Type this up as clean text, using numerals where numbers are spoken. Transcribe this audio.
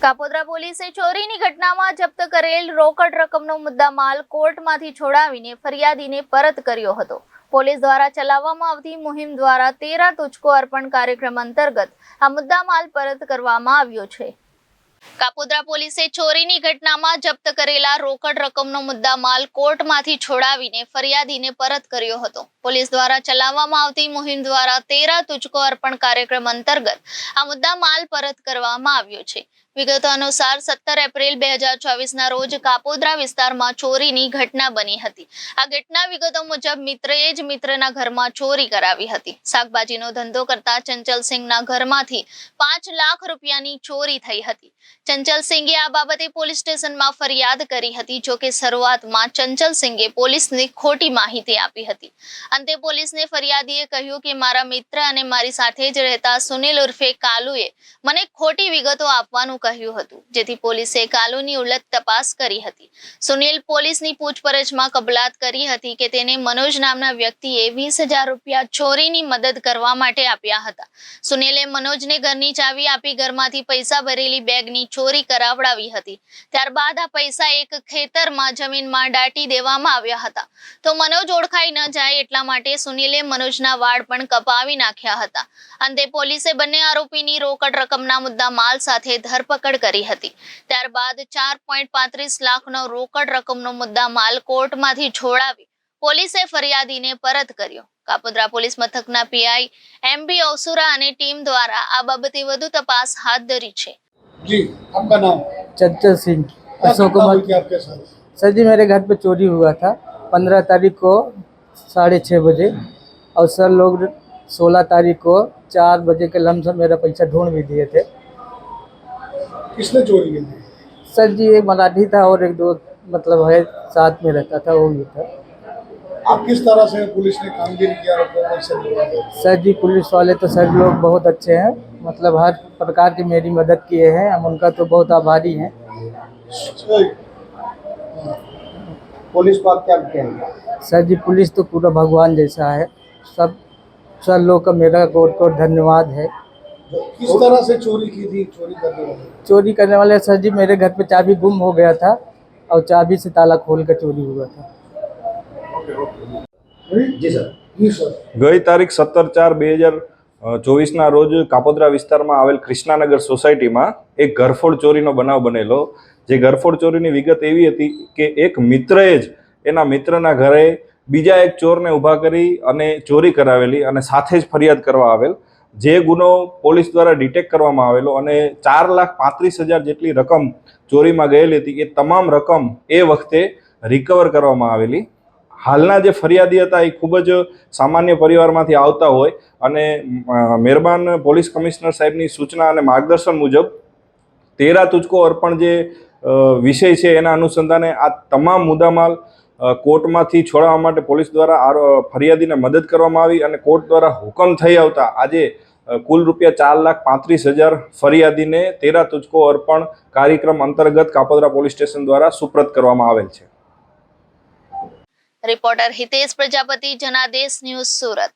કાપોદ્રા પોલીસે ચોરીની ઘટનામાં જપ્ત કરેલ રોકડ રકમનો મુદ્દામાલ કોર્ટમાંથી છોડાવીને ફરિયાદીને પરત કર્યો હતો। પોલીસ દ્વારા ચલાવવામાં આવતી મુહિમ દ્વારા 13 તુજકો અર્પણ કાર્યક્રમ અંતર્ગત આ મુદ્દામાલ પરત કરવામાં આવ્યો છે। કાપોદ્રા પોલીસે ચોરીની ઘટનામાં જપ્ત કરેલા રોકડ રકમનો મુદ્દામાલ કોર્ટમાંથી છોડાવીને ફરિયાદીને પરત કર્યો હતો। પોલીસ દ્વારા ચલાવવામાં આવતી મુહિમ દ્વારા 13 તુજકો અર્પણ કાર્યક્રમ અંતર્ગત આ મુદ્દામાલ પરત કરવામાં આવ્યો છે। વિગતો અનુસાર 17 એપ્રિલ 2024ના રોજ કાપોદ્રા વિસ્તારમાં ચોરીની ઘટના બની હતી। આ ઘટના વિગતો મુજબ મિત્રએ જ મિત્રના ઘરમાં ચોરી કરાવી હતી। શાકભાજીનો ધંધો કરતા ચંચલસિંહના ઘરમાંથી 5 લાખ રૂપિયાની ચોરી થઈ હતી। ચંચલસિંહે આ બાબતે પોલીસ સ્ટેશનમાં ફરિયાદ કરી હતી। જો કે શરૂઆતમાં ચંચલસિંહે પોલીસને ખોટી માહિતી આપી હતી। અંતે પોલીસને ફરિયાદીએ કહ્યું કે મારા મિત્ર અને મારી સાથે જ રહેતા સુનિલ ઉર્ફે કાલુએ મને ખોટી વિગતો આપવાનું કહ્યું હતું, જેથી પોલીસે કાલુની ઉલટ તપાસ કરી હતી। સુનિલ પોલીસની પૂછપરછમાં કબૂલાત કરી હતી કે તેને મનોજ નામના વ્યક્તિએ 20,000 રૂપિયા ચોરીની મદદ કરવા માટે આપ્યા હતા। સુનિલે મનોજને ઘરની ચાવી આપી ઘરમાંથી પૈસા ભરેલી બેગની ચોરી કરાવડાવી હતી। ત્યારબાદ આ પૈસા એક ખેતરમાં જમીનમાં દાટી દેવામાં આવ્યા હતા। તો મનોજ ઓળખાઈ ન જાય એટલા માટે સુનિલે મનોજના વાળ પણ કપાવી નાખ્યા હતા। અંતે પોલીસે બંને આરોપીની રોકડ રકમના મુદ્દા માલ સાથે ધરપકડ કરી હતી। ત્યારબાદ 4.35 લાખનો રોકડ રકમનો મુદ્દા માલ કોર્ટમાંથી છોડાવી પોલીસે ફરિયાદીને પરત કર્યો। કાપોદ્રા પોલીસ મથકના પીઆઈ એમબી ઓસુરા અને ટીમ દ્વારા આ બાબતે વધુ તપાસ હાથ ધરી છે। जी, आपका नाम? चंचल सिंह अशोक कुमार। क्या आपके साथ? सर जी मेरे घर पे चोरी हुआ था 15 तारीख को 6:30 बजे और सर लोग 16 तारीख को 4 बजे के लमसम मेरा पैसा ढूंढ भी दिए थे। किसने चोरी की थी? सर जी एक मराठी था और एक दो मतलब है साथ में रहता था, वो भी था। आप किस तरह से पुलिस ने कामगिरी किया आपको पैसे दिलवाए? सर जी पुलिस वाले तो सर लोग बहुत अच्छे हैं, मतलब हर प्रकार की मेरी मदद किए हैं, हम उनका तो बहुत आभारी हैं। पुलिस को आप क्या कहेंगे? सर जी पुलिस तो पूरा भगवान जैसा है, सब सर लोग का मेरा कोट कोट धन्यवाद है। किस तरह से चोरी की थी चोरी करने वाले? चोरी करने वाले सर जी मेरे घर पे चाबी गुम हो गया था और चाबी से ताला खोल कर चोरी हुआ था। जी सर। जी सर। गई तारीख 17/4/2024ના રોજ કાપોદ્રા વિસ્તારમાં આવેલ કૃષ્ણાનગર સોસાયટીમાં એક ઘરફોડ ચોરીનો બનાવ બનેલો। જે ઘરફોડ ચોરીની વિગત એવી હતી કે એક મિત્રએ જ એના મિત્રના ઘરે બીજા એક ચોરને ઊભા કરી અને ચોરી કરાવેલી અને સાથે જ ફરિયાદ કરવા આવેલ। જે ગુનો પોલીસ દ્વારા ડિટેક્ટ કરવામાં આવેલો અને 4,35,000 જેટલી રકમ ચોરીમાં ગયેલી હતી, એ તમામ રકમ એ વખતે રિકવર કરવામાં આવેલી। હાલના જે ફરિયાદી હતા એ ખૂબ જ સામાન્ય પરિવારમાંથી આવતા હોય અને મહેરબાન પોલીસ કમિશનર સાહેબની સૂચના અને માર્ગદર્શન મુજબ 13 તુજકો અર્પણ જે વિષય છે એના અનુસંધાને આ તમામ મુદ્દામાલ કોર્ટમાંથી છોડાવવા માટે પોલીસ દ્વારા ફરિયાદીને મદદ કરવામાં આવી અને કોર્ટ દ્વારા હુકમ થઈ આવતા આજે કુલ રૂપિયા 4,35,000 ફરિયાદીને 13 તુજકો અર્પણ કાર્યક્રમ અંતર્ગત કાપોદ્રા પોલીસ સ્ટેશન દ્વારા સુપ્રત કરવામાં આવેલ છે। Reporter Hitesh Prajapati, Janadesh news, Surat.